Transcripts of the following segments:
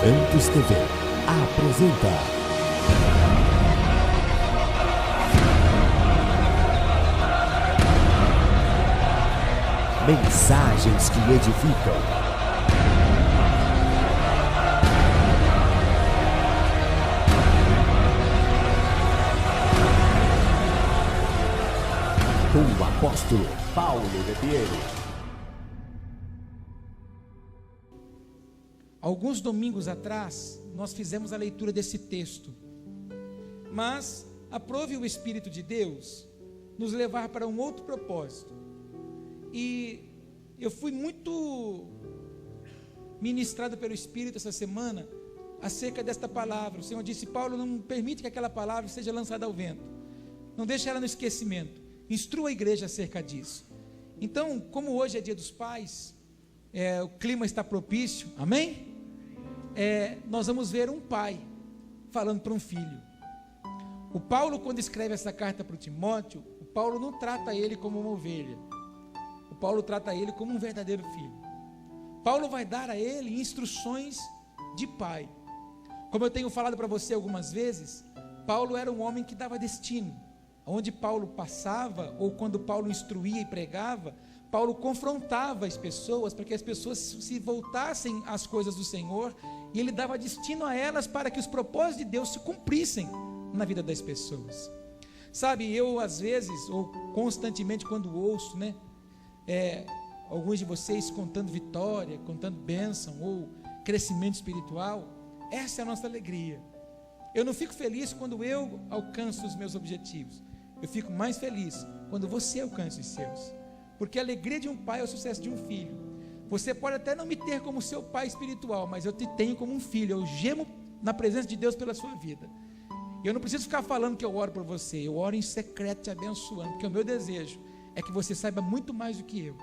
Santos TV apresenta Mensagens que edificam. Com o apóstolo Paulo Rebiero. Alguns domingos atrás, nós fizemos a leitura desse texto, mas aprove o Espírito de Deus nos levar para um outro propósito, e eu fui muito ministrado pelo Espírito essa semana, acerca desta palavra. O Senhor disse: Paulo, não permite que aquela palavra seja lançada ao vento, não deixe ela no esquecimento, instrua a igreja acerca disso. Então, como hoje é dia dos pais, o clima está propício, amém? Nós vamos ver um pai falando para um filho. O Paulo, quando escreve essa carta para o Timóteo, o Paulo não trata ele como uma ovelha, o Paulo trata ele como um verdadeiro filho. Paulo vai dar a ele instruções de pai. Como eu tenho falado para você algumas vezes, Paulo era um homem que dava destino. Onde Paulo passava, ou quando Paulo instruía e pregava, Paulo confrontava as pessoas para que as pessoas se voltassem às coisas do Senhor, e ele dava destino a elas para que os propósitos de Deus se cumprissem na vida das pessoas. Sabe, eu às vezes, ou constantemente quando ouço, alguns de vocês contando vitória, contando bênção ou crescimento espiritual, essa é a nossa alegria. Eu não fico feliz quando eu alcanço os meus objetivos, eu fico mais feliz quando você alcança os seus, porque a alegria de um pai é o sucesso de um filho. Você pode até não me ter como seu pai espiritual, mas eu te tenho como um filho. Eu gemo na presença de Deus pela sua vida. Eu não preciso ficar falando que eu oro por você, eu oro em secreto te abençoando, porque o meu desejo é que você saiba muito mais do que eu.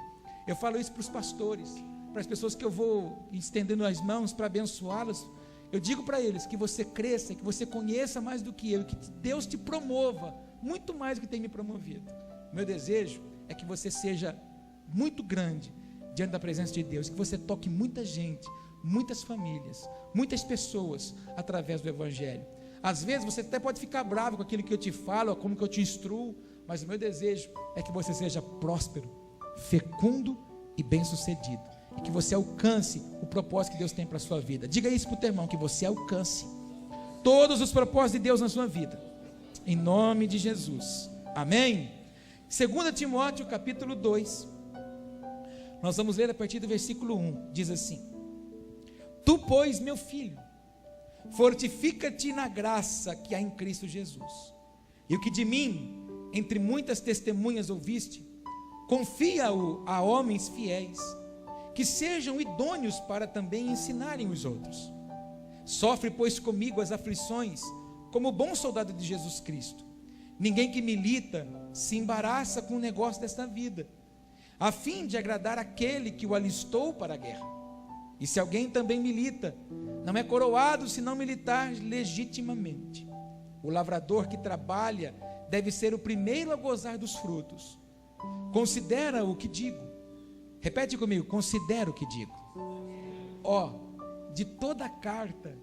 Eu falo isso para os pastores, para as pessoas que eu vou estendendo as mãos para abençoá-las. Eu digo para eles que você cresça, que você conheça mais do que eu, que Deus te promova muito mais do que tem me promovido. Meu desejo é que você seja muito grande diante da presença de Deus, que você toque muita gente, muitas famílias, muitas pessoas através do Evangelho. Às vezes você até pode ficar bravo com aquilo que eu te falo, como que eu te instruo, mas o meu desejo é que você seja próspero, fecundo e bem-sucedido, e que você alcance o propósito que Deus tem para a sua vida. Diga isso para o teu irmão, que você alcance todos os propósitos de Deus na sua vida, em nome de Jesus, amém? 2 Timóteo capítulo 2, nós vamos ler a partir do versículo 1, diz assim: Tu, pois, meu filho, fortifica-te na graça que há em Cristo Jesus, e o que de mim, entre muitas testemunhas ouviste, confia-o a homens fiéis, que sejam idôneos para também ensinarem os outros. Sofre, pois, comigo as aflições, como bom soldado de Jesus Cristo. Ninguém que milita se embaraça com o negócio desta vida, a fim de agradar aquele que o alistou para a guerra. E se alguém também milita, não é coroado se não militar legitimamente. O lavrador que trabalha deve ser o primeiro a gozar dos frutos. Considera o que digo. Repete comigo: considera o que digo. De toda a carta,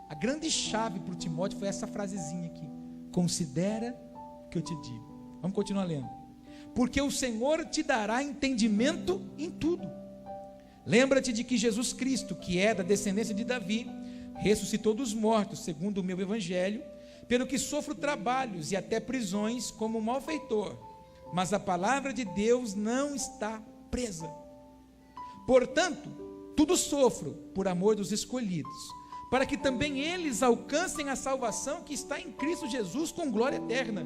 a grande chave para o Timóteo foi essa frasezinha aqui: considera o que eu te digo. Vamos continuar lendo. Porque o Senhor te dará entendimento em tudo. Lembra-te de que Jesus Cristo, que é da descendência de Davi, ressuscitou dos mortos, segundo o meu evangelho, pelo que sofro trabalhos e até prisões como malfeitor, mas a palavra de Deus não está presa. Portanto, tudo sofro por amor dos escolhidos, para que também eles alcancem a salvação que está em Cristo Jesus com glória eterna.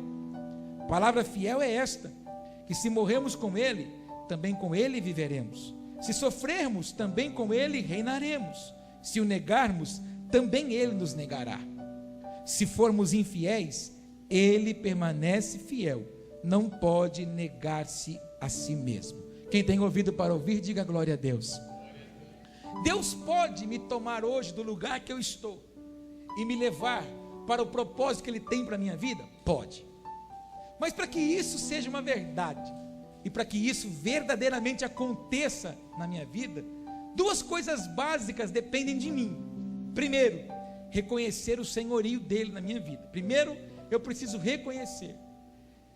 A palavra fiel é esta: que se morrermos com Ele, também com Ele viveremos. Se sofrermos, também com Ele reinaremos. Se o negarmos, também Ele nos negará. Se formos infiéis, Ele permanece fiel, não pode negar-se a si mesmo. Quem tem ouvido para ouvir, diga glória a Deus. Deus pode me tomar hoje do lugar que eu estou e me levar para o propósito que Ele tem para a minha vida? Pode. Mas para que isso seja uma verdade, e para que isso verdadeiramente aconteça na minha vida, duas coisas básicas dependem de mim. Primeiro, reconhecer o senhorio dele na minha vida. Primeiro, eu preciso reconhecer.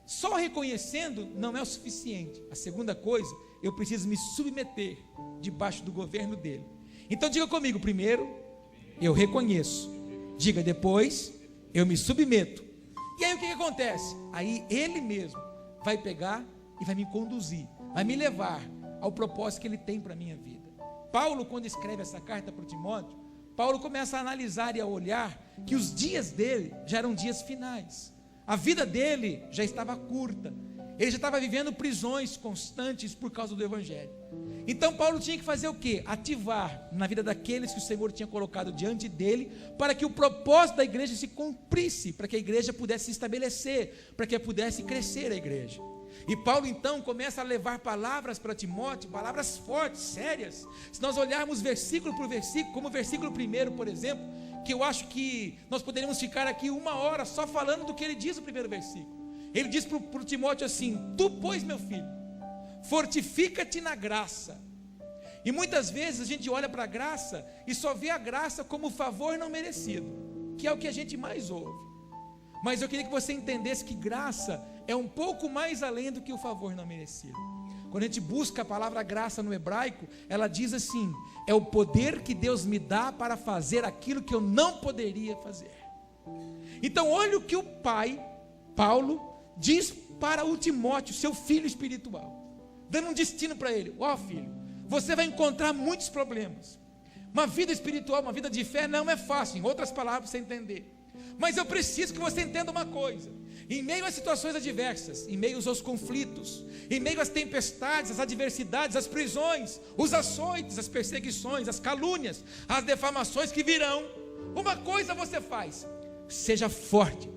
Só reconhecendo não é o suficiente. A segunda coisa, eu preciso me submeter debaixo do governo dele. Então diga comigo: primeiro, eu reconheço. Diga depois, eu me submeto. E aí o que acontece? Aí ele mesmo vai pegar e vai me conduzir, vai me levar ao propósito que ele tem para a minha vida. Paulo, quando escreve essa carta para Timóteo, Paulo começa a analisar e a olhar que os dias dele já eram dias finais. A vida dele já estava curta. Ele já estava vivendo prisões constantes por causa do evangelho. Então Paulo tinha que fazer o quê? Ativar na vida daqueles que o Senhor tinha colocado diante dele, para que o propósito da igreja se cumprisse, para que a igreja pudesse se estabelecer, para que pudesse crescer a igreja. E Paulo então começa a levar palavras para Timóteo, palavras fortes, sérias. Se nós olharmos versículo por versículo, como o versículo 1, por exemplo, que eu acho que nós poderíamos ficar aqui 1 hora só falando do que ele diz no primeiro versículo. Ele diz para o Timóteo assim: tu, pois, meu filho, fortifica-te na graça. E muitas vezes a gente olha para a graça e só vê a graça como favor não merecido, que é o que a gente mais ouve. Mas eu queria que você entendesse que graça é um pouco mais além do que o favor não merecido. Quando a gente busca a palavra graça no hebraico, ela diz assim: é o poder que Deus me dá para fazer aquilo que eu não poderia fazer. Então olha o que o pai, Paulo, diz para o Timóteo, seu filho espiritual, dando um destino para ele: ó filho, você vai encontrar muitos problemas. Uma vida espiritual, uma vida de fé não é fácil, em outras palavras, você entender. Mas eu preciso que você entenda uma coisa: em meio às situações adversas, em meio aos conflitos, em meio às tempestades, às adversidades, às prisões, os açoites, as perseguições, as calúnias, as defamações que virão, uma coisa você faz: seja forte,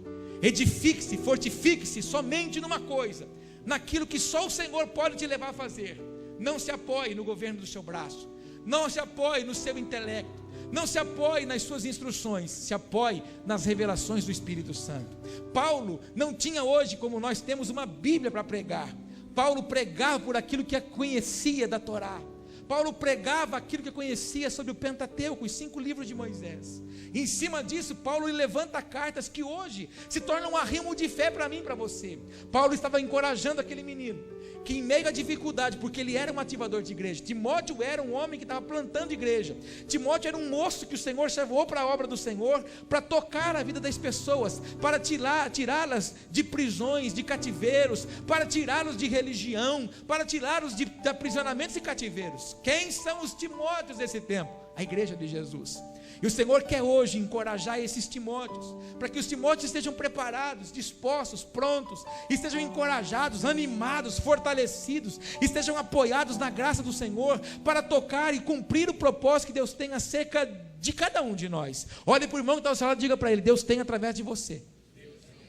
edifique-se, fortifique-se somente numa coisa, naquilo que só o Senhor pode te levar a fazer. Não se apoie no governo do seu braço, não se apoie no seu intelecto, não se apoie nas suas instruções, se apoie nas revelações do Espírito Santo. Paulo não tinha hoje, como nós temos, uma Bíblia para pregar. Paulo pregava por aquilo que conhecia da Torá. Paulo pregava aquilo que conhecia sobre o Pentateuco, os 5 livros de Moisés. E em cima disso, Paulo levanta cartas que hoje se tornam um arrimo de fé para mim e para você. Paulo estava encorajando aquele menino que, em meio à dificuldade, porque ele era um ativador de igreja. Timóteo era um homem que estava plantando igreja. Timóteo era um moço que o Senhor chamou para a obra do Senhor, para tocar a vida das pessoas, para tirá-las de prisões, de cativeiros, para tirá-los de religião, para tirá-los de aprisionamentos e cativeiros. Quem são os Timóteos desse tempo? A igreja de Jesus. E o Senhor quer hoje encorajar esses Timóteos, para que os Timóteos estejam preparados, dispostos, prontos, estejam encorajados, animados, fortalecidos, estejam apoiados na graça do Senhor, para tocar e cumprir o propósito que Deus tem acerca de cada um de nós. Olhe para o irmão que está ao seu lado e diga para ele: Deus tem através de você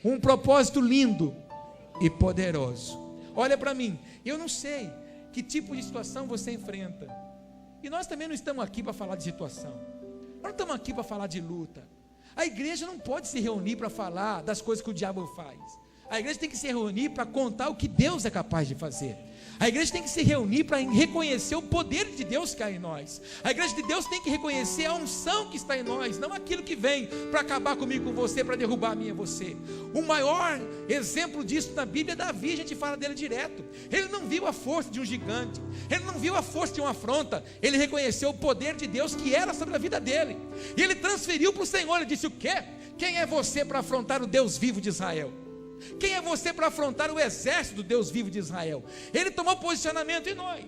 um propósito lindo e poderoso. Olha para mim, eu não sei que tipo de situação você enfrenta, e nós também não estamos aqui para falar de situação, nós não estamos aqui para falar de luta. A igreja não pode se reunir para falar das coisas que o diabo faz. A igreja tem que se reunir para contar o que Deus é capaz de fazer. A igreja tem que se reunir para reconhecer o poder de Deus que há em nós. A igreja de Deus tem que reconhecer a unção que está em nós, não aquilo que vem para acabar comigo, com você, para derrubar a mim e você. O maior exemplo disso na Bíblia é Davi. A gente fala dele direto. Ele não viu a força de um gigante, ele não viu a força de uma afronta, ele reconheceu o poder de Deus que era sobre a vida dele, e ele transferiu para o Senhor. Ele disse: o quê? Quem é você para afrontar o Deus vivo de Israel? Quem é você para afrontar o exército do Deus vivo de Israel? Ele tomou posicionamento em nós.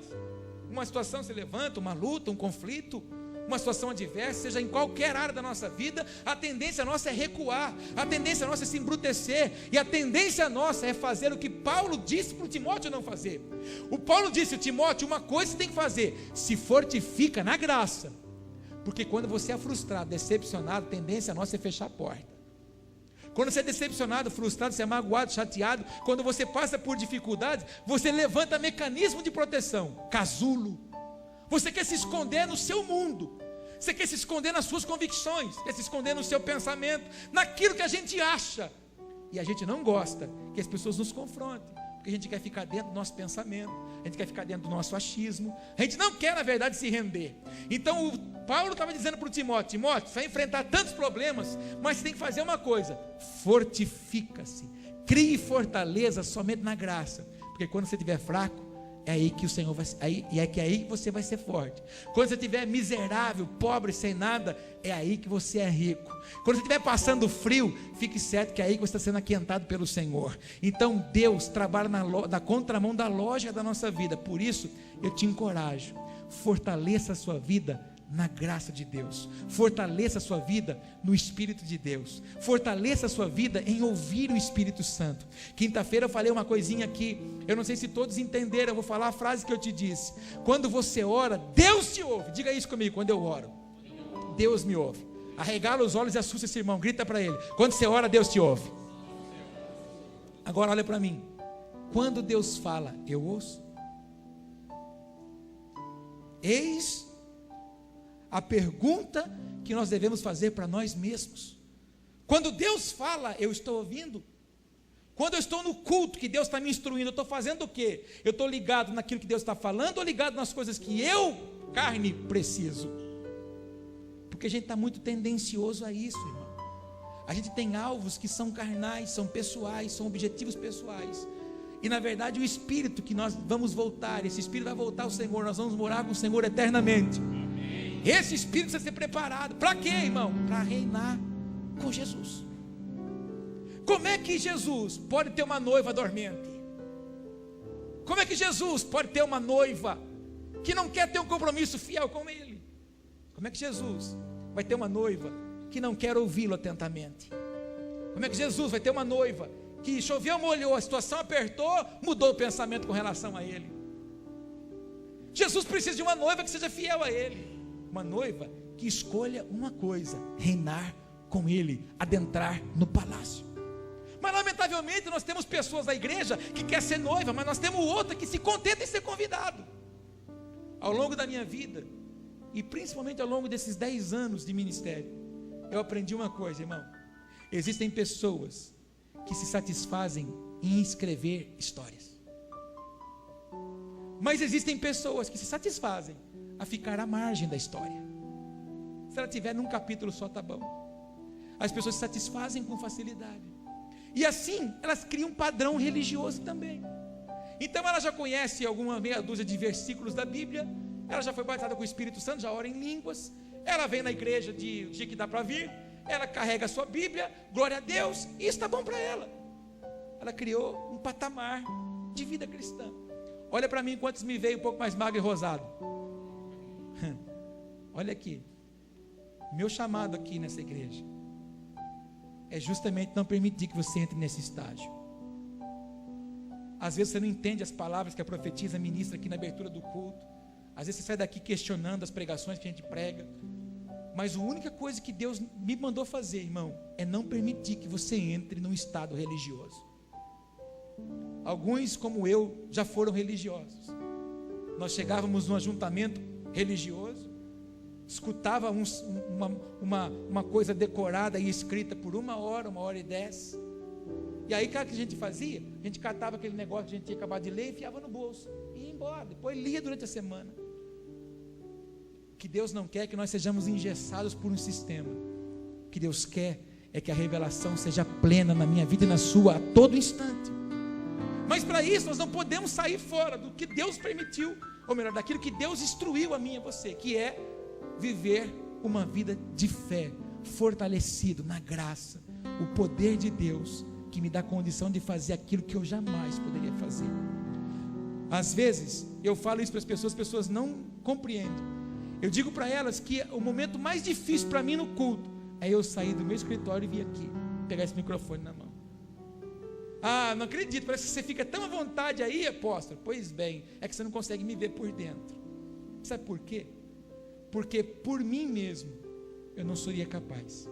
Uma situação se levanta, uma luta, um conflito, uma situação adversa, seja em qualquer área da nossa vida, a tendência nossa é recuar, a tendência nossa é se embrutecer, e a tendência nossa é fazer o que Paulo disse para o Timóteo não fazer. O Paulo disse: Timóteo, uma coisa você tem que fazer: se fortifica na graça, porque quando você é frustrado, decepcionado, a tendência nossa é fechar a porta. Quando você é decepcionado, frustrado, você é magoado, chateado, quando você passa por dificuldades, você levanta mecanismo de proteção, casulo. Você quer se esconder no seu mundo, você quer se esconder nas suas convicções, quer se esconder no seu pensamento, naquilo que a gente acha. E a gente não gosta que as pessoas nos confrontem, porque porque a gente quer ficar dentro do nosso pensamento, a gente quer ficar dentro do nosso achismo, a gente não quer, na verdade, se render. Então, Paulo estava dizendo para o Timóteo: Timóteo, você vai enfrentar tantos problemas, mas você tem que fazer uma coisa: fortifica-se, crie fortaleza somente na graça, porque quando você estiver fraco, é aí que o Senhor vai, é aí que você vai ser forte. Quando você estiver miserável, pobre, sem nada, é aí que você é rico. Quando você estiver passando frio, fique certo que é aí que você está sendo aquentado pelo Senhor. Então Deus trabalha na contramão da lógica da nossa vida. Por isso eu te encorajo: fortaleça a sua vida na graça de Deus, fortaleça a sua vida no Espírito de Deus, fortaleça a sua vida em ouvir o Espírito Santo. Quinta-feira eu falei uma coisinha aqui, eu não sei se todos entenderam, eu vou falar a frase que eu te disse: quando você ora, Deus te ouve. Diga isso comigo: quando eu oro, Deus me ouve. Arregala os olhos e assusta esse irmão, grita para ele: quando você ora, Deus te ouve. Agora olha para mim: quando Deus fala, eu ouço? Eis a pergunta que nós devemos fazer para nós mesmos. Quando Deus fala, eu estou ouvindo? Quando eu estou no culto que Deus está me instruindo, eu estou fazendo o quê? Eu estou ligado naquilo que Deus está falando, ou ligado nas coisas que eu, carne, preciso? Porque a gente está muito tendencioso a isso, irmão. A gente tem alvos que são carnais, são pessoais, são objetivos pessoais. E na verdade o Espírito que nós vamos voltar, esse Espírito vai voltar ao Senhor, nós vamos morar com o Senhor eternamente. Esse Espírito precisa ser preparado. Para quê, irmão? Para reinar com Jesus. Como é que Jesus pode ter uma noiva dormente? Como é que Jesus pode ter uma noiva que não quer ter um compromisso fiel com Ele? Como é que Jesus vai ter uma noiva que não quer ouvi-lo atentamente? Como é que Jesus vai ter uma noiva que choveu, molhou, a situação apertou, mudou o pensamento com relação a Ele? Jesus precisa de uma noiva que seja fiel a Ele. Uma noiva que escolha uma coisa: reinar com Ele, adentrar no palácio. Mas lamentavelmente nós temos pessoas da igreja que quer ser noiva, mas nós temos outra que se contenta em ser convidado. Ao longo da minha vida, e principalmente ao longo desses 10 anos de ministério, eu aprendi uma coisa, irmão: existem pessoas que se satisfazem em escrever histórias, mas existem pessoas que se satisfazem a ficar à margem da história. Se ela tiver num capítulo só, tá bom. As pessoas se satisfazem com facilidade, e assim elas criam um padrão religioso também. Então ela já conhece alguma meia dúzia de versículos da Bíblia, ela já foi batizada com o Espírito Santo, já ora em línguas, ela vem na igreja de dia que dá para vir, ela carrega a sua Bíblia, glória a Deus, e isso está bom para ela. Ela criou um patamar de vida cristã. Olha para mim quantos me veio um pouco mais magro e rosado. Olha aqui, meu chamado aqui nessa igreja é justamente não permitir que você entre nesse estágio. Às vezes você não entende as palavras que a profetisa ministra aqui na abertura do culto, às vezes você sai daqui questionando as pregações que a gente prega, mas a única coisa que Deus me mandou fazer, irmão, é não permitir que você entre num estado religioso. Alguns, como eu, já foram religiosos. Nós chegávamos num ajuntamento religioso, escutava uma coisa decorada e escrita por 1h10, e aí o que a gente fazia? A gente catava aquele negócio que a gente tinha acabado de ler e enfiava no bolso, e ia embora, depois lia durante a semana. O que Deus não quer é que nós sejamos engessados por um sistema. O que Deus quer é que a revelação seja plena na minha vida e na sua a todo instante. Mas para isso nós não podemos sair fora do que Deus permitiu, ou melhor, daquilo que Deus instruiu a mim e a você, que é viver uma vida de fé, fortalecido na graça, o poder de Deus que me dá condição de fazer aquilo que eu jamais poderia fazer. Às vezes eu falo isso para as pessoas não compreendem. Eu digo para elas que o momento mais difícil para mim no culto é eu sair do meu escritório e vir aqui, pegar esse microfone na mão. Ah, não acredito, parece que você fica tão à vontade aí, apóstolo. Pois bem, é que você não consegue me ver por dentro. Sabe por quê? Porque por mim mesmo eu não seria capaz.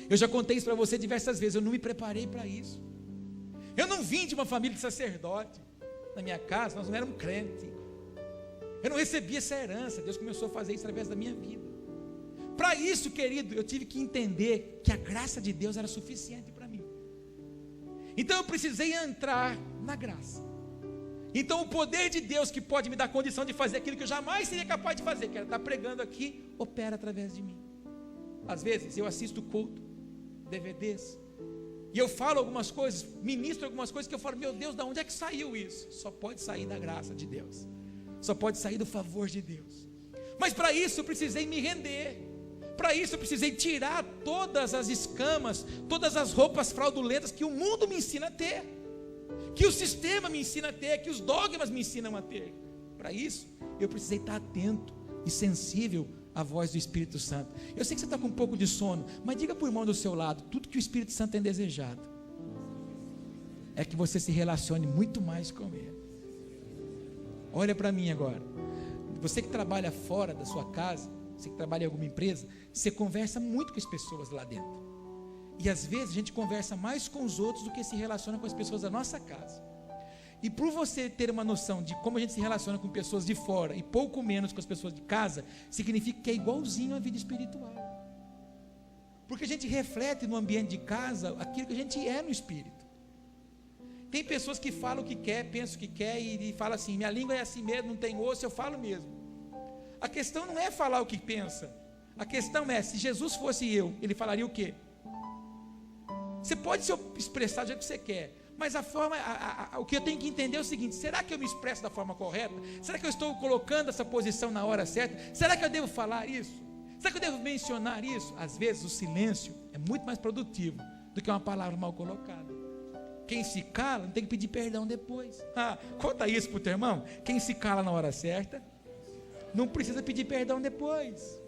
Eu já contei isso para você diversas vezes, eu não me preparei para isso. Eu não vim de uma família de sacerdote. Na minha casa nós não éramos crentes. Eu não recebi essa herança. Deus começou a fazer isso através da minha vida. Para isso, querido, eu tive que entender que a graça de Deus era suficiente para mim. Então eu precisei entrar na graça. Então o poder de Deus que pode me dar condição de fazer aquilo que eu jamais seria capaz de fazer, que era estar pregando aqui, opera através de mim. Às vezes eu assisto culto, DVDs, e eu falo algumas coisas, ministro algumas coisas que eu falo, meu Deus, de onde é que saiu isso? Só pode sair da graça de Deus, só pode sair do favor de Deus. Mas para isso eu precisei me render, para isso eu precisei tirar todas as escamas, todas as roupas fraudulentas que o mundo me ensina a ter, que o sistema me ensina a ter, que os dogmas me ensinam a ter. Para isso eu precisei estar atento e sensível à voz do Espírito Santo. Eu sei que você está com um pouco de sono, mas diga para o irmão do seu lado, tudo que o Espírito Santo tem desejado é que você se relacione muito mais com Ele. Olha para mim agora, você que trabalha fora da sua casa, você que trabalha em alguma empresa, você conversa muito com as pessoas lá dentro, e às vezes a gente conversa mais com os outros do que se relaciona com as pessoas da nossa casa. E por você ter uma noção de como a gente se relaciona com pessoas de fora e pouco menos com as pessoas de casa, significa que é igualzinho à vida espiritual, porque a gente reflete no ambiente de casa aquilo que a gente é no espírito. Tem pessoas que falam o que quer, pensam o que quer e falam assim, minha língua é assim mesmo, não tem osso, eu falo mesmo. A questão não é falar o que pensa, a questão é, se Jesus fosse eu, ele falaria o quê? Você pode se expressar do jeito que você quer, mas a forma, o que eu tenho que entender é o seguinte, será que eu me expresso da forma correta? Será que eu estou colocando essa posição na hora certa? Será que eu devo falar isso? Será que eu devo mencionar isso? Às vezes o silêncio é muito mais produtivo do que uma palavra mal colocada. Quem se cala não tem que pedir perdão depois. Conta isso para o teu irmão. Quem se cala na hora certa não precisa pedir perdão depois.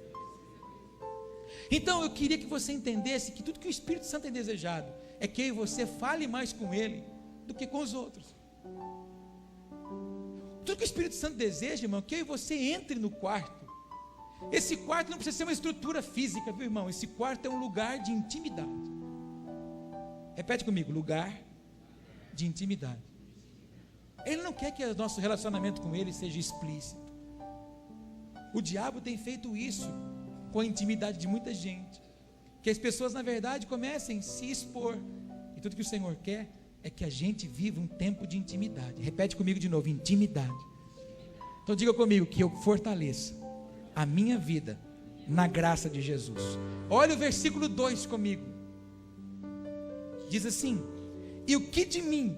Então eu queria que você entendesse que tudo que o Espírito Santo tem desejado é que eu e você fale mais com Ele do que com os outros. Tudo que o Espírito Santo deseja, irmão, é que eu e você entre no quarto. Esse quarto não precisa ser uma estrutura física, viu, irmão? Esse quarto é um lugar de intimidade. Repete comigo, lugar de intimidade. Ele não quer que o nosso relacionamento com Ele seja explícito. O diabo tem feito isso com a intimidade de muita gente, que as pessoas na verdade comecem a se expor, e tudo que o Senhor quer é que a gente viva um tempo de intimidade. Repete comigo de novo, intimidade. Então diga comigo, que eu fortaleça a minha vida na graça de Jesus. Olha o versículo 2 comigo, diz assim, e o que de mim,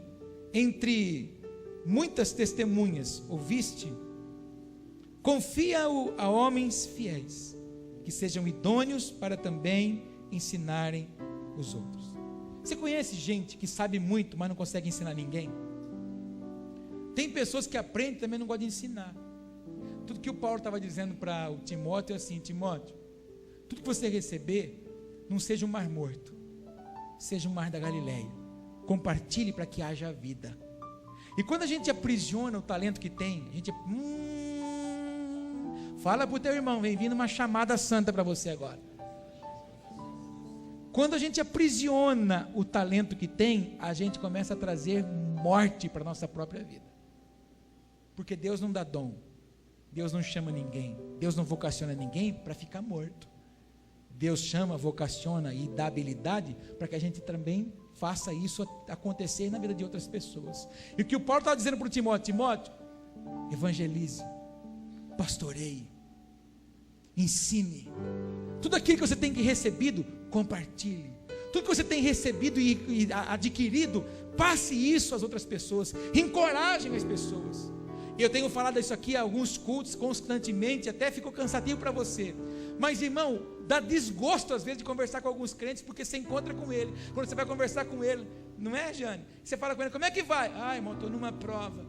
entre muitas testemunhas, ouviste, confia-o a homens fiéis, que sejam idôneos para também ensinarem os outros. Você conhece gente que sabe muito, mas não consegue ensinar ninguém? Tem pessoas que aprendem e também não gostam de ensinar. Tudo que o Paulo estava dizendo para o Timóteo é assim, Timóteo, tudo que você receber, não seja um mar morto, seja um mar da Galileia. Compartilhe para que haja vida. E quando a gente aprisiona o talento que tem, a gente fala para o teu irmão, vem vindo uma chamada santa para você agora. Quando a gente aprisiona o talento que tem, a gente começa a trazer morte para a nossa própria vida. Porque Deus não dá dom, Deus não chama ninguém, Deus não vocaciona ninguém para ficar morto. Deus chama, vocaciona e dá habilidade para que a gente também faça isso acontecer na vida de outras pessoas. E o que o Paulo está dizendo para o Timóteo, Timóteo, evangelize, pastoreie, ensine, tudo aquilo que você tem recebido, compartilhe, tudo que você tem recebido e adquirido, passe isso às outras pessoas, encorajem as pessoas. Eu tenho falado isso aqui a alguns cultos constantemente, até ficou cansativo para você, mas irmão, dá desgosto às vezes de conversar com alguns crentes, porque você encontra com ele, quando você vai conversar com ele, não é, Jane? Você fala com ele, como é que vai? Ah, irmão, estou numa prova.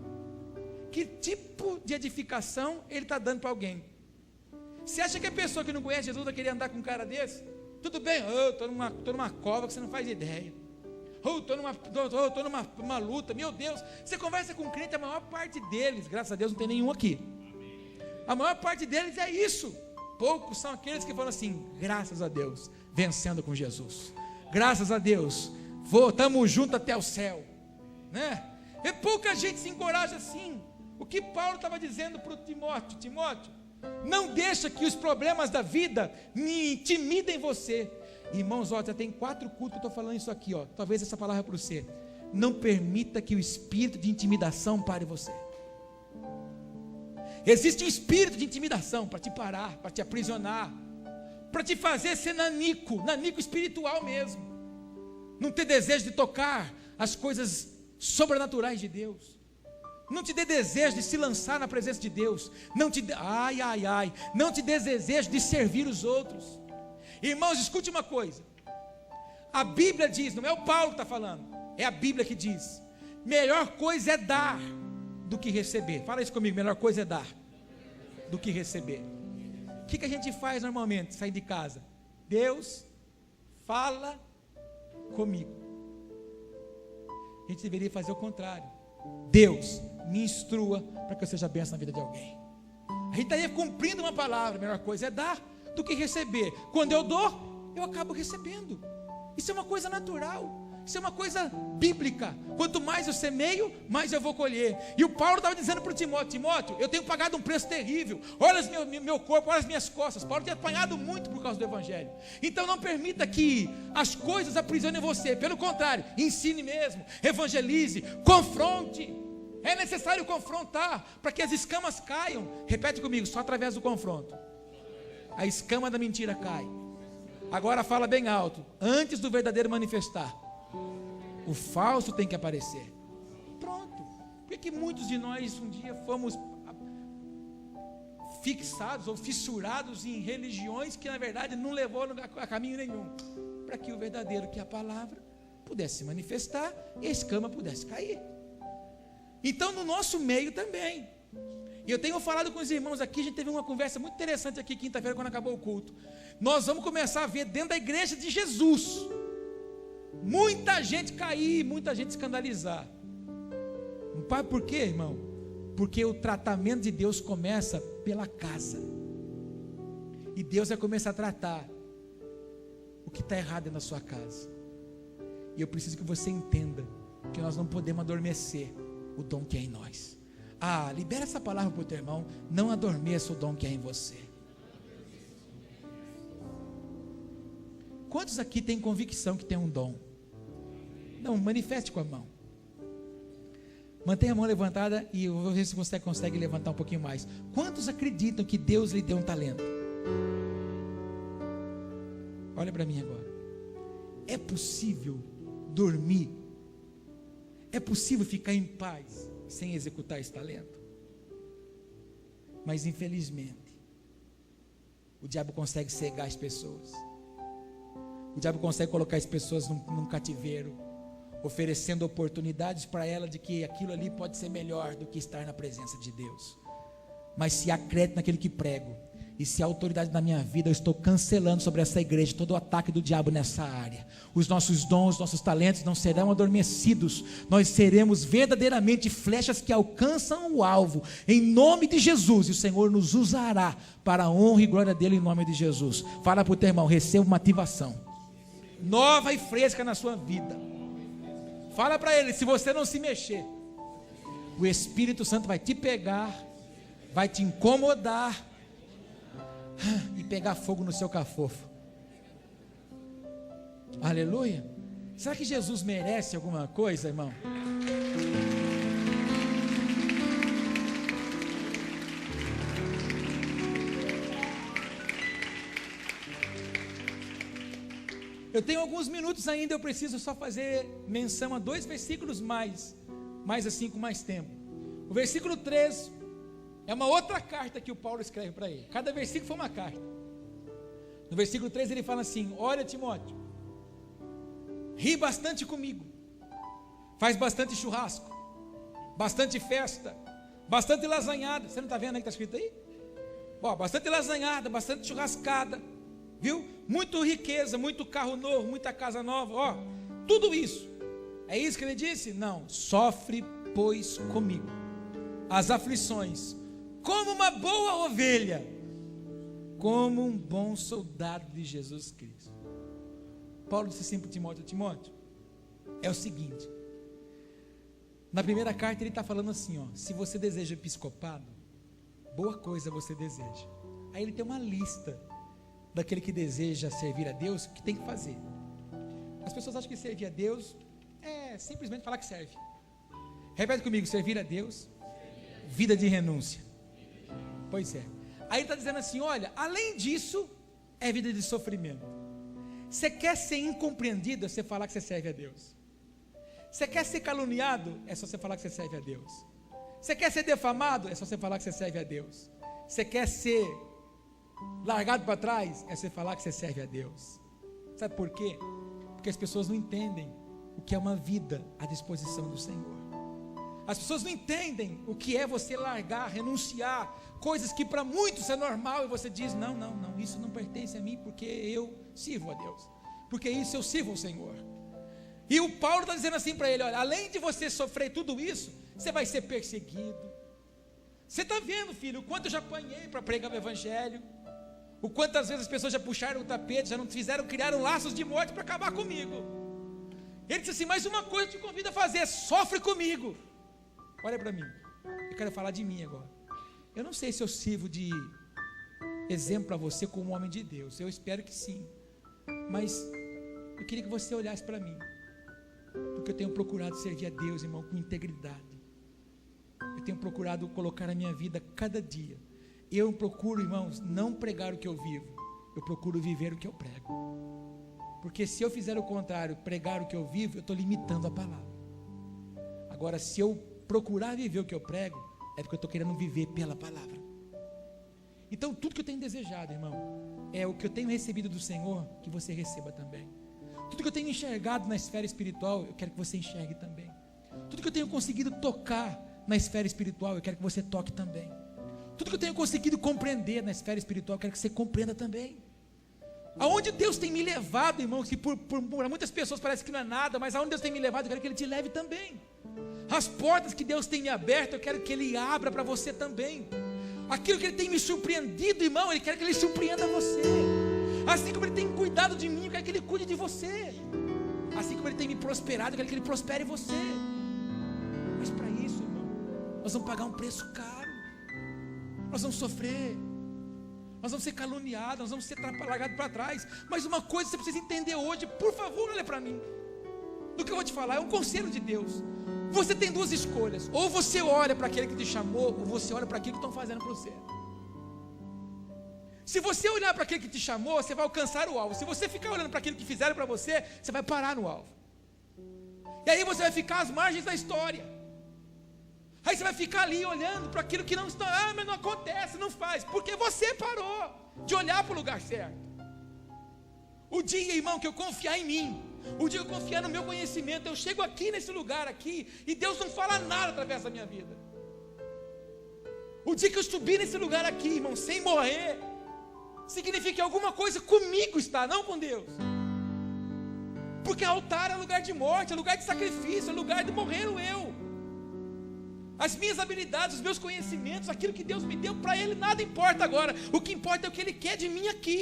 Que tipo de edificação ele está dando para alguém? Você acha que a pessoa que não conhece Jesus vai querer andar com um cara desse? Tudo bem, eu estou numa cova que você não faz ideia, estou numa luta, meu Deus. Você conversa com um crente, a maior parte deles, graças a Deus não tem nenhum aqui, a maior parte deles é isso. Poucos são aqueles que falam assim, graças a Deus, vencendo com Jesus, graças a Deus, estamos juntos até o céu, né? E pouca gente se encoraja assim. O que Paulo estava dizendo para o Timóteo, Timóteo, não deixa que os problemas da vida me intimidem você. Irmãos, ó, já tem 4 cultos que eu estou falando isso aqui, ó. Talvez essa palavra é para você. não permita que o espírito de intimidação pare você. Existe um espírito de intimidação para te parar, para te aprisionar, para te fazer ser nanico espiritual mesmo. Não ter desejo de tocar as coisas sobrenaturais de Deus. Não te dê desejo de se lançar na presença de Deus. Não te dê desejo de servir os outros. Irmãos, escute uma coisa. A Bíblia diz, não é o Paulo que está falando, é a Bíblia que diz: melhor coisa é dar do que receber. Fala isso comigo, melhor coisa é dar do que receber. O que a gente faz normalmente, sair de casa? Deus, fala comigo. A gente deveria fazer o contrário. Deus, me instrua para que eu seja bênção na vida de alguém. A gente estaria cumprindo uma palavra. A melhor coisa é dar do que receber. Quando eu dou, eu acabo recebendo. Isso é uma coisa natural. Isso é uma coisa bíblica. Quanto mais eu semeio, mais eu vou colher. E o Paulo estava dizendo para o Timóteo: Timóteo, eu tenho pagado um preço terrível. Olha meu corpo, olha as minhas costas. Paulo tinha apanhado muito por causa do Evangelho. Então não permita que as coisas aprisionem você. Pelo contrário, ensine mesmo, evangelize, confronte. É necessário confrontar para que as escamas caiam. Repete comigo, só através do confronto a escama da mentira cai. Agora fala bem alto: antes do verdadeiro manifestar, o falso tem que aparecer. Pronto. Por que muitos de nós um dia fomos fixados ou fissurados em religiões que na verdade não levou a caminho nenhum? Para que o verdadeiro, que é a palavra, pudesse se manifestar e a escama pudesse cair. Então no nosso meio também. E eu tenho falado com os irmãos aqui, a gente teve uma conversa muito interessante aqui quinta-feira quando acabou o culto. Nós vamos começar a ver dentro da igreja de Jesus muita gente cair, muita gente escandalizar. Pai, por quê, irmão? Porque o tratamento de Deus começa pela casa. E Deus vai começar a tratar o que está errado na sua casa. E eu preciso que você entenda que nós não podemos adormecer o dom que é em nós. Libera essa palavra para o teu irmão: não adormeça o dom que é em você. Quantos aqui têm convicção que tem um dom? Não, manifeste com a mão. Mantenha a mão levantada e eu vou ver se você consegue levantar um pouquinho mais. Quantos acreditam que Deus lhe deu um talento? Olha para mim agora. É possível dormir? É possível ficar em paz sem executar esse talento? Mas infelizmente o diabo consegue cegar as pessoas. O diabo consegue colocar as pessoas num cativeiro, oferecendo oportunidades para ela de que aquilo ali pode ser melhor do que estar na presença de Deus. Mas se há crédito naquele que prego, e se há autoridade na minha vida, eu estou cancelando sobre essa igreja todo o ataque do diabo nessa área. Os nossos dons, nossos talentos não serão adormecidos. Nós seremos verdadeiramente flechas que alcançam o alvo, em nome de Jesus. E o Senhor nos usará para a honra e glória dele, em nome de Jesus. Fala para o teu irmão: receba uma ativação nova e fresca na sua vida. Fala para ele: se você não se mexer, o Espírito Santo vai te pegar, vai te incomodar e pegar fogo no seu cafofo. Aleluia. Será que Jesus merece alguma coisa, irmão? Eu tenho alguns minutos ainda, eu preciso só fazer menção a 2 versículos mais assim, com mais tempo. O versículo 3 é uma outra carta que o Paulo escreve para ele. Cada versículo foi uma carta. No versículo 3 ele fala assim: olha, Timóteo, ri bastante comigo, faz bastante churrasco, bastante festa, bastante lasanhada. Você não está vendo aí que está escrito aí? Bastante lasanhada, bastante churrascada, viu? Muito riqueza, muito carro novo, muita casa nova, tudo isso. É isso que ele disse? Não. Sofre, pois, comigo as aflições, como uma boa ovelha, como um bom soldado de Jesus Cristo. Paulo disse assim para Timóteo: Timóteo, é o seguinte, na primeira carta ele está falando assim, se você deseja episcopado, boa coisa você deseja. Aí ele tem uma lista daquele que deseja servir a Deus, o que tem que fazer. As pessoas acham que servir a Deus é é simplesmente falar que serve. Repete comigo: servir a Deus, vida de renúncia. Pois é. Aí ele está dizendo assim: olha, além disso, é vida de sofrimento. Você quer ser incompreendido, é você falar que você serve a Deus. Você quer ser caluniado, é só você falar que você serve a Deus. Você quer ser defamado, é só você falar que você serve a Deus. Você quer ser largado para trás, é você falar que você serve a Deus. Sabe por quê? Porque as pessoas não entendem o que é uma vida à disposição do Senhor. As pessoas não entendem o que é você largar, renunciar, coisas que para muitos é normal, e você diz: não, isso não pertence a mim, porque eu sirvo a Deus, porque isso eu sirvo ao Senhor. E o Paulo está dizendo assim para ele: olha, além de você sofrer tudo isso, você vai ser perseguido. Você está vendo, filho, o quanto eu já apanhei para pregar o Evangelho, o quantas vezes as pessoas já puxaram o tapete, já não fizeram, criaram laços de morte para acabar comigo. Ele disse assim: mas uma coisa eu te convido a fazer, sofre comigo. Olha para mim, eu quero falar de mim agora. Eu não sei se eu sirvo de exemplo para você como homem de Deus, eu espero que sim, mas eu queria que você olhasse para mim, porque eu tenho procurado servir a Deus, irmão, com integridade. Eu tenho procurado colocar a minha vida cada dia. Eu procuro, irmãos, não pregar o que eu vivo, eu procuro viver o que eu prego. Porque se eu fizer o contrário, pregar o que eu vivo, eu estou limitando a palavra. Agora, se eu procurar viver o que eu prego, é porque eu estou querendo viver pela palavra. Então, tudo que eu tenho desejado, irmão, é o que eu tenho recebido do Senhor, que você receba também. Tudo que eu tenho enxergado na esfera espiritual, eu quero que você enxergue também. Tudo que eu tenho conseguido tocar na esfera espiritual, eu quero que você toque também. Tudo que eu tenho conseguido compreender na esfera espiritual, eu quero que você compreenda também. Aonde Deus tem me levado, irmão, que por muitas pessoas parece que não é nada, mas aonde Deus tem me levado, eu quero que Ele te leve também. As portas que Deus tem me aberto, eu quero que Ele abra para você também. Aquilo que Ele tem me surpreendido, irmão, Ele quer que Ele surpreenda você. Assim como Ele tem cuidado de mim, eu quero que Ele cuide de você. Assim como Ele tem me prosperado, eu quero que Ele prospere você. Mas para isso, irmão, nós vamos pagar um preço caro. Nós vamos sofrer, nós vamos ser caluniados, nós vamos ser largados para trás. Mas uma coisa você precisa entender hoje, por favor, olha para mim. Do que eu vou te falar, é um conselho de Deus. Você tem duas escolhas: ou você olha para aquele que te chamou, ou você olha para aquilo que estão fazendo para você. Se você olhar para aquele que te chamou, você vai alcançar o alvo. Se você ficar olhando para aquilo que fizeram para você, você vai parar no alvo. E aí você vai ficar às margens da história. Aí você vai ficar ali olhando para aquilo que não está, mas não acontece, não faz, porque você parou de olhar para o lugar certo. O dia, irmão, que eu confiar em mim, o dia que eu confiar no meu conhecimento, eu chego aqui nesse lugar aqui, e Deus não fala nada através da minha vida. O dia que eu subir nesse lugar aqui, irmão, sem morrer, significa que alguma coisa comigo está, não com Deus. Porque altar é lugar de morte, é lugar de sacrifício, é lugar de morrer o eu. As minhas habilidades, os meus conhecimentos, aquilo que Deus me deu, para Ele nada importa agora. O que importa é o que Ele quer de mim aqui.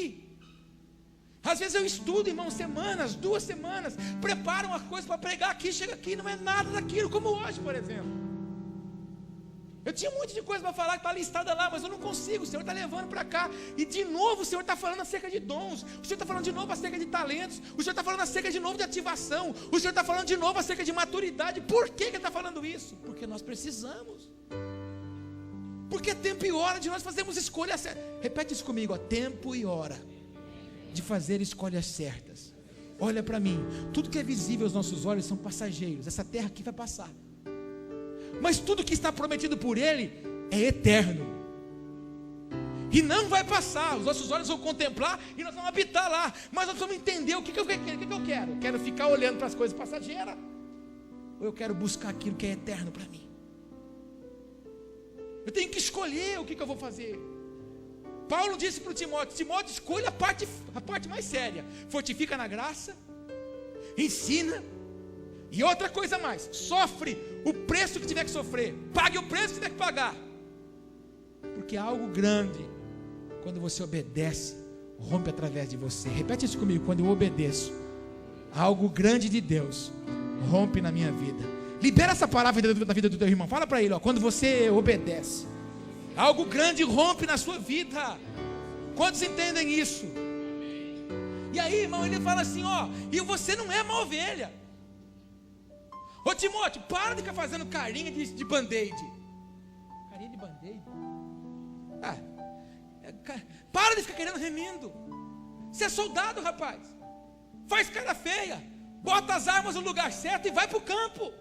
Às vezes eu estudo, irmão, semanas, 2 semanas, preparo uma coisa para pregar aqui, chega aqui, não é nada daquilo, como hoje, por exemplo. Eu tinha um monte de coisa para falar que está listada lá, mas eu não consigo. O Senhor está levando para cá. E de novo o Senhor está falando acerca de dons. O Senhor está falando de novo acerca de talentos. O Senhor está falando acerca de novo de ativação. O Senhor está falando de novo acerca de maturidade. Por que Ele está falando isso? Porque nós precisamos. Porque é tempo e hora de nós fazermos escolhas certas. Repete isso comigo, ó. Tempo e hora de fazer escolhas certas. Olha para mim. Tudo que é visível aos nossos olhos são passageiros. Essa terra aqui vai passar. Mas tudo que está prometido por Ele é eterno. E não vai passar. Os nossos olhos vão contemplar e nós vamos habitar lá. Mas nós vamos entender o que eu quero. Eu quero ficar olhando para as coisas passageiras, ou eu quero buscar aquilo que é eterno para mim. Eu tenho que escolher o que eu vou fazer. Paulo disse para o Timóteo: Timóteo, escolha a parte mais séria. Fortifica na graça, ensina. E outra coisa mais, sofre o preço que tiver que sofrer, pague o preço que tiver que pagar, porque há algo grande, quando você obedece, rompe através de você. Repete isso comigo: quando eu obedeço, algo grande de Deus rompe na minha vida. Libera essa palavra da vida do teu irmão, fala para ele, ó, quando você obedece, algo grande rompe na sua vida. Quantos entendem isso? E aí, irmão, ele fala assim, ó, e você não é uma ovelha. Ô Timóteo, para de ficar fazendo carinha de band-aid. Carinha de band-aid? Para de ficar querendo remendo. Você é soldado, rapaz. Faz cara feia. Bota as armas no lugar certo e vai para o campo.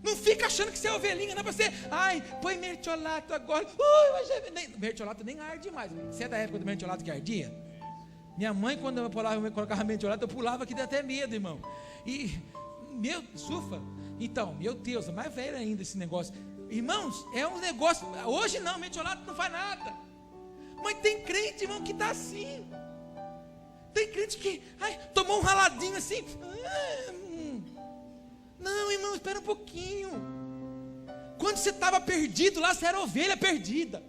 Não fica achando que você é ovelhinha, não é para você. Ai, põe mertiolato agora. Mertiolato nem arde mais. Você é da época do mertiolato que ardia? Minha mãe, quando eu colocava mertiolato, eu pulava que deu até medo, irmão. E, sufa. Então, meu Deus, é mais velho ainda esse negócio. Irmãos, é um negócio. Hoje não, mertiolato não faz nada. Mas tem crente, irmão, que está assim. Tem crente que tomou um raladinho assim. Não, irmão, espera um pouquinho. Quando você estava perdido lá, você era ovelha perdida.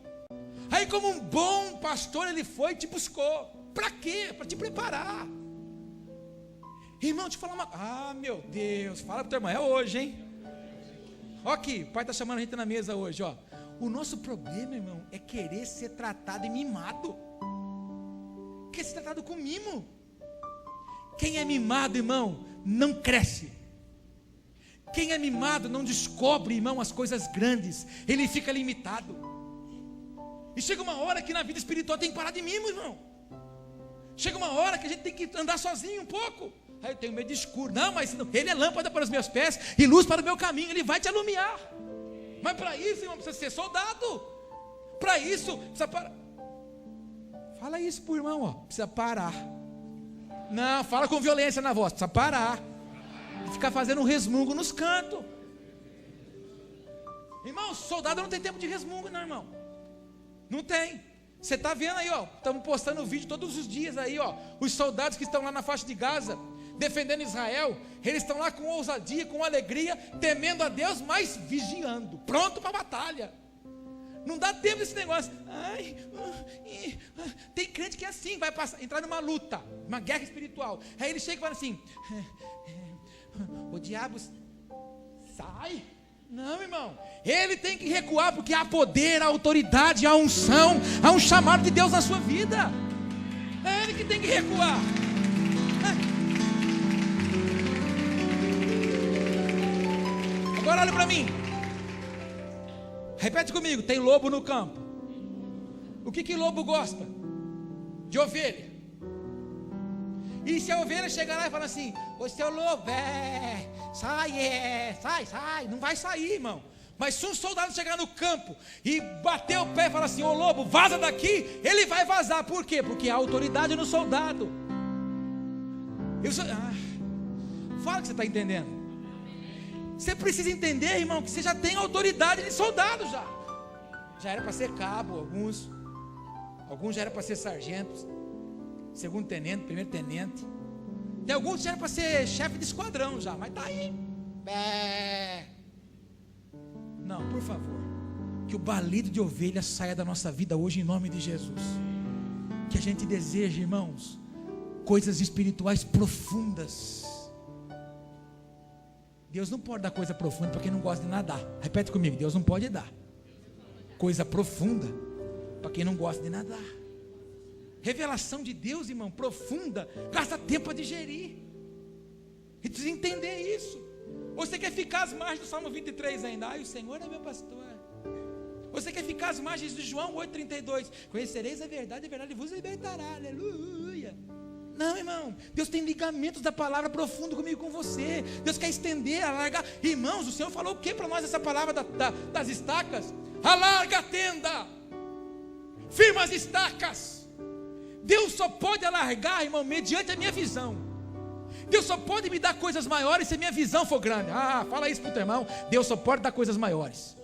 Aí, como um bom pastor, ele foi e te buscou. Para quê? Para te preparar. Irmão, deixa eu falar uma... meu Deus, fala para o teu irmão, é hoje, hein? Ó aqui, o pai está chamando a gente na mesa hoje, ó. O nosso problema, irmão, é querer ser tratado e mimado. Quer ser tratado com mimo. Quem é mimado, irmão, não cresce. Quem é mimado não descobre, irmão, as coisas grandes. Ele fica limitado. E chega uma hora que na vida espiritual tem que parar de mimo, irmão. Chega uma hora que a gente tem que andar sozinho um pouco. Aí eu tenho medo de escuro. Não, mas ele é lâmpada para os meus pés e luz para o meu caminho. Ele vai te iluminar. Mas para isso, irmão, precisa ser soldado. Para isso, precisa parar. Fala isso pro irmão, ó. Precisa parar. Não, fala com violência na voz. Precisa parar. Ficar fazendo um resmungo nos cantos. Irmão, soldado não tem tempo de resmungo, não, irmão. Não tem. Você está vendo aí, ó. Estamos postando vídeo todos os dias aí, ó. Os soldados que estão lá na faixa de Gaza, defendendo Israel, eles estão lá com ousadia, com alegria, temendo a Deus, mas vigiando, pronto para a batalha. Não dá tempo desse negócio. Tem crente que é assim, vai entrar numa luta, uma guerra espiritual. Aí ele chega e fala assim: o diabo sai. Não, irmão, ele tem que recuar, porque há poder, há autoridade, há unção, há um chamado de Deus na sua vida. É ele que tem que recuar. Agora olha para mim. Repete comigo, tem lobo no campo. O que lobo gosta? De ovelha. E se a ovelha chegar lá e falar assim: ô seu lobo, sai, não vai sair, irmão. Mas se um soldado chegar no campo e bater o pé e falar assim: ô lobo, vaza daqui, ele vai vazar. Por quê? Porque há autoridade no soldado. Fala que você está entendendo. Você precisa entender, irmão, que você já tem autoridade de soldado já. Já era para ser cabo, alguns já era para ser sargentos, segundo tenente, primeiro tenente. Tem alguns que já era para ser chefe de esquadrão já, mas está aí. Não, por favor, que o balido de ovelha saia da nossa vida hoje em nome de Jesus. Que a gente deseje, irmãos, coisas espirituais profundas. Deus não pode dar coisa profunda para quem não gosta de nadar. Repete comigo, Deus não pode dar coisa profunda para quem não gosta de nadar. Revelação de Deus, irmão, profunda, gasta tempo a digerir. E precisa entender isso. Ou você quer ficar às margens do Salmo 23 ainda? O Senhor é meu pastor. Ou você quer ficar às margens de João 8,32? Conhecereis a verdade vos libertará. Aleluia. Não, irmão, Deus tem ligamentos da palavra profundo comigo, com você. Deus quer estender, alargar. Irmãos, o Senhor falou o que para nós essa palavra das estacas? Alarga a tenda, firma as estacas. Deus só pode alargar, irmão, mediante a minha visão. Deus só pode me dar coisas maiores se a minha visão for grande. Fala isso para o teu irmão. Deus só pode dar coisas maiores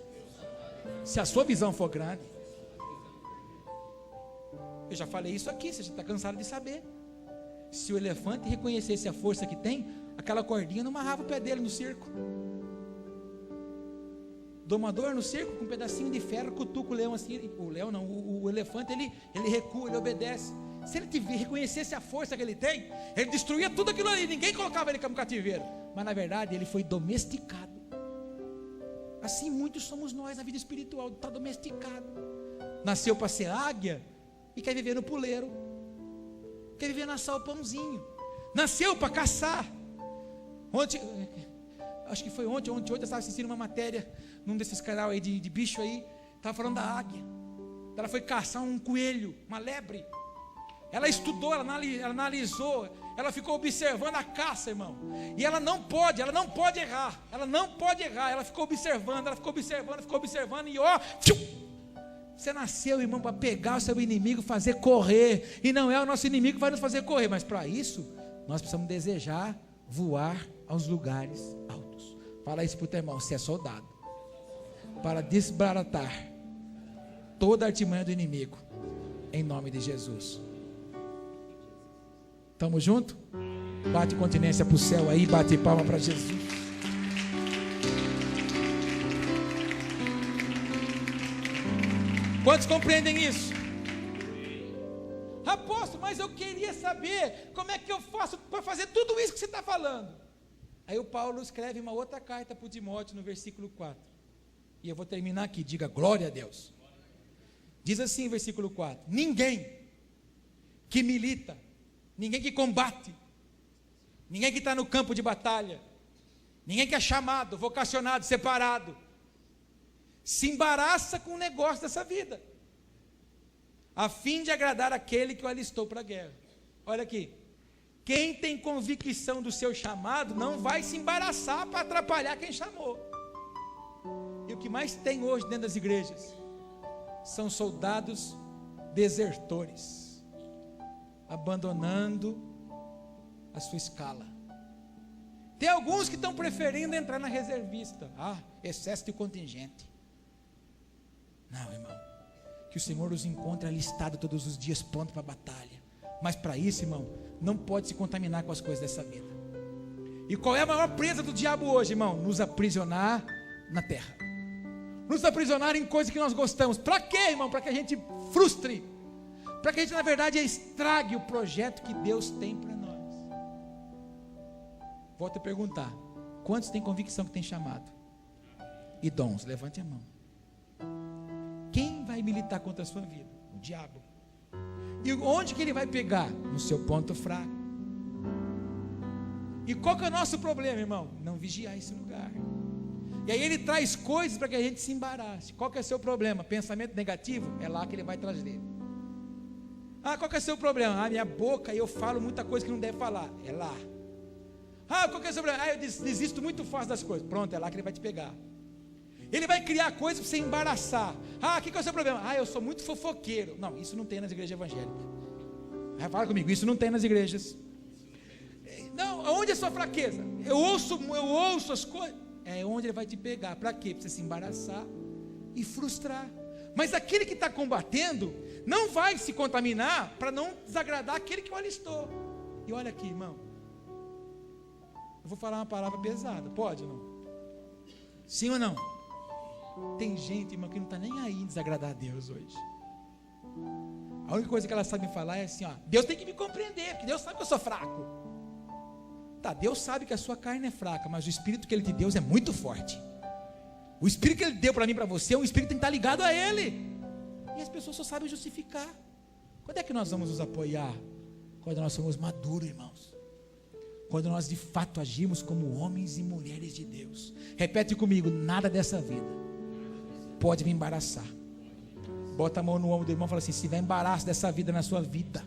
se a sua visão for grande. Eu já falei isso aqui, você já está cansado de saber. Se o elefante reconhecesse a força que tem, aquela cordinha não amarrava o pé dele no circo. Domador no circo, com um pedacinho de ferro, cutuca o leão assim. O leão não, o elefante, ele recua, ele obedece. Se ele reconhecesse a força que ele tem, ele destruía tudo aquilo ali. Ninguém colocava ele como cativeiro. Mas na verdade ele foi domesticado. Assim muitos somos nós na vida espiritual. Está domesticado. Nasceu para ser águia e quer viver no puleiro. Quer viver no assar o pãozinho. Nasceu para caçar. acho que foi ontem eu estava assistindo uma matéria num desses canais aí de bicho aí, estava falando da águia. Ela foi caçar um coelho, uma lebre. Ela estudou, ela analisou, ela ficou observando a caça, irmão. E ela não pode errar. Ela ficou observando, e ó, você nasceu, irmão, para pegar o seu inimigo, fazer correr. E não é o nosso inimigo que vai nos fazer correr, mas para isso, nós precisamos desejar voar aos lugares altos. Fala isso para o teu irmão, você é soldado. Para desbaratar toda a artimanha do inimigo, em nome de Jesus. Estamos juntos? Bate continência para o céu aí, bate palma para Jesus. Quantos compreendem isso? Apóstolo, mas eu queria saber como é que eu faço para fazer tudo isso que você está falando. Aí o Paulo escreve uma outra carta para o Timóteo no versículo 4. E eu vou terminar aqui, diga glória a Deus. Diz assim, versículo 4: ninguém que milita, ninguém que combate, ninguém que está no campo de batalha, ninguém que é chamado, vocacionado, separado, se embaraça com o negócio dessa vida, a fim de agradar aquele que o alistou para a guerra. Olha aqui, quem tem convicção do seu chamado, não vai se embaraçar para atrapalhar quem chamou. E o que mais tem hoje dentro das igrejas são soldados desertores, abandonando a sua escala. Tem alguns que estão preferindo entrar na reservista. Excesso de contingente. Não, irmão, que o Senhor os encontre alistado todos os dias, pronto para a batalha. Mas para isso, irmão, não pode se contaminar com as coisas dessa vida. E qual é a maior presa do diabo hoje, irmão? Nos aprisionar na terra, nos aprisionar em coisas que nós gostamos. Para quê, irmão? Para que a gente frustre, para que a gente, na verdade, estrague o projeto que Deus tem para nós. Volto a perguntar: quantos têm convicção que tem chamado e dons? Levante a mão. Quem vai militar contra a sua vida? O diabo. E onde que ele vai pegar? No seu ponto fraco. E qual que é o nosso problema, irmão? Não vigiar esse lugar. E aí ele traz coisas para que a gente se embarace. Qual que é o seu problema? Pensamento negativo? É lá que ele vai trazer. Qual que é o seu problema? Minha boca, eu falo muita coisa que não deve falar. É lá. Qual que é o seu problema? Eu desisto muito fácil das coisas. Pronto, é lá que ele vai te pegar. Ele vai criar coisas para você embaraçar. O que é o seu problema? Eu sou muito fofoqueiro. Não, isso não tem nas igrejas evangélicas. Fala comigo, isso não tem nas igrejas. Não, onde é a sua fraqueza? Eu ouço as coisas. É onde ele vai te pegar. Para quê? Para você se embaraçar e frustrar. Mas aquele que está combatendo não vai se contaminar para não desagradar aquele que o alistou. E olha aqui, irmão, eu vou falar uma palavra pesada. Pode ou não? Sim ou não? Tem gente, irmão, que não está nem aí em desagradar a Deus hoje. A única coisa que ela sabe falar é assim: Deus tem que me compreender, porque Deus sabe que eu sou fraco. Deus sabe que a sua carne é fraca, mas o Espírito que Ele te deu é muito forte. O Espírito que Ele deu para mim e para você é um Espírito que tem que estar ligado a Ele. E as pessoas só sabem justificar. Quando é que nós vamos nos apoiar? Quando nós somos maduros, irmãos. Quando nós de fato agimos como homens e mulheres de Deus. Repete comigo: nada dessa vida pode me embaraçar. Bota a mão no ombro do irmão e fala assim: se tiver embaraço dessa vida na sua vida,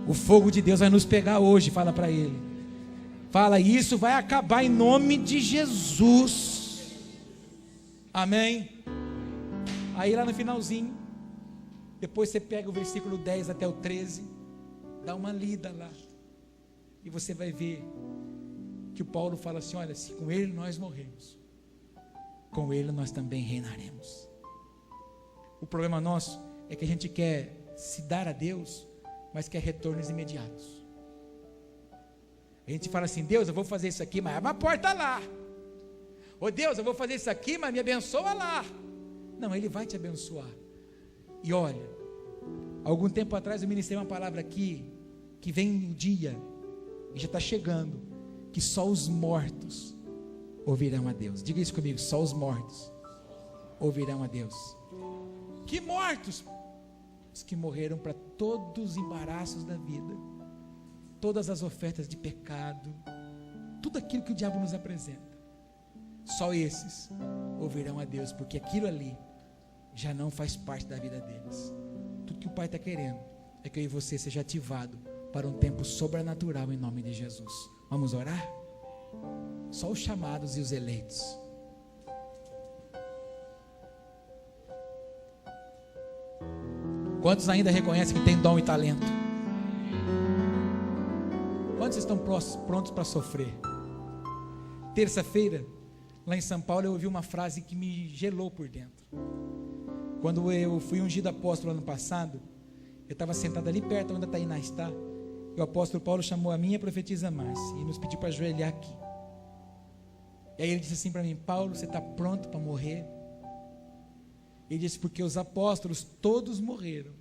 o fogo de Deus vai nos pegar hoje. Fala para ele. Fala: isso vai acabar em nome de Jesus. Amém. Aí lá no finalzinho, depois você pega o versículo 10 até o 13, dá uma lida lá, e você vai ver que o Paulo fala assim: olha, se com ele nós morremos, com ele nós também reinaremos. O problema nosso é que a gente quer se dar a Deus, mas quer retornos imediatos. A gente fala assim: Deus, eu vou fazer isso aqui, mas abre a porta lá. Deus, eu vou fazer isso aqui, mas me abençoa lá. Não, Ele vai te abençoar. E olha, algum tempo atrás eu ministrei uma palavra aqui, que vem um dia, e já está chegando, que só os mortos ouvirão a Deus. Diga isso comigo: só os mortos ouvirão a Deus. Que mortos? Os que morreram para todos os embaraços da vida, todas as ofertas de pecado, tudo aquilo que o diabo nos apresenta. Só esses ouvirão a Deus, porque aquilo ali já não faz parte da vida deles. Tudo que o Pai está querendo é que eu e você seja ativado para um tempo sobrenatural em nome de Jesus. Vamos orar? Só os chamados e os eleitos. Quantos ainda reconhecem que tem dom e talento? Quantos estão prontos para sofrer? Terça-feira, lá em São Paulo, eu ouvi uma frase que me gelou por dentro. Quando eu fui ungido apóstolo ano passado, eu estava sentado ali perto onde a Tainá está, e o apóstolo Paulo chamou a mim e a profetisa Márcia, e nos pediu para ajoelhar aqui. E aí ele disse assim para mim: Paulo, você está pronto para morrer? Ele disse: porque os apóstolos todos morreram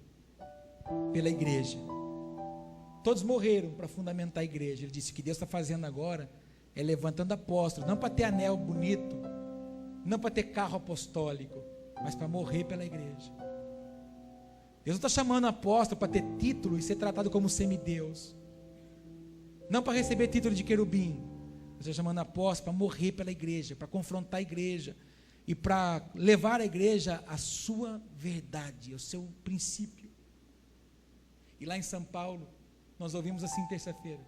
pela igreja. Todos morreram para fundamentar a igreja. Ele disse: o que Deus está fazendo agora é levantando apóstolos, não para ter anel bonito, não para ter carro apostólico, mas para morrer pela igreja. Deus não está chamando apóstolo para ter título e ser tratado como semideus, não para receber título de querubim. Deus está chamando apóstolo para morrer pela igreja, para confrontar a igreja e para levar a igreja à sua verdade, ao seu princípio. E lá em São Paulo, nós ouvimos assim terça-feira,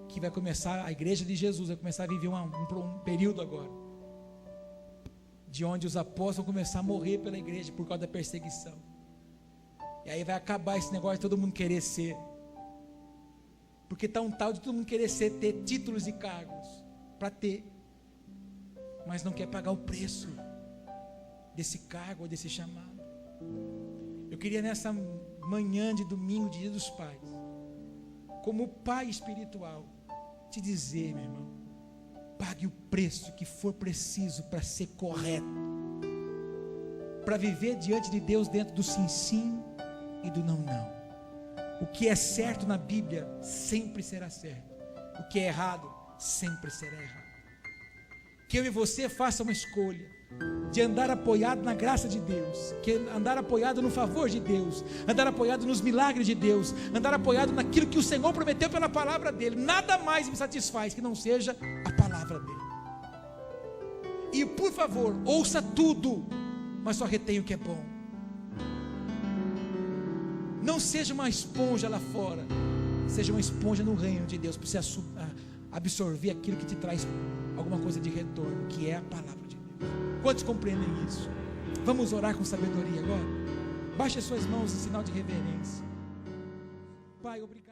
que vai começar, a igreja de Jesus vai começar a viver um período agora, de onde os apóstolos vão começar a morrer pela igreja por causa da perseguição. E aí vai acabar esse negócio de todo mundo querer ser, porque está um tal de todo mundo querer ser, ter títulos e cargos, para ter, mas não quer pagar o preço desse cargo ou desse chamado. Eu queria nessa manhã de domingo, dia dos pais, como pai espiritual, te dizer, meu irmão, pague o preço que for preciso para ser correto, para viver diante de Deus dentro do sim, sim e do não, não. O que é certo na Bíblia sempre será certo, o que é errado sempre será errado. Que eu e você façam uma escolha de andar apoiado na graça de Deus, que andar apoiado no favor de Deus, andar apoiado nos milagres de Deus, andar apoiado naquilo que o Senhor prometeu pela palavra dele. Nada mais me satisfaz que não seja a palavra dele. E por favor, ouça tudo, mas só retenha o que é bom. Não seja uma esponja lá fora, seja uma esponja no reino de Deus, para você absorver aquilo que te traz alguma coisa de retorno, que é a palavra de Deus. Quantos compreendem isso? Vamos orar com sabedoria agora? Baixe as suas mãos em sinal de reverência. Pai, obrigado.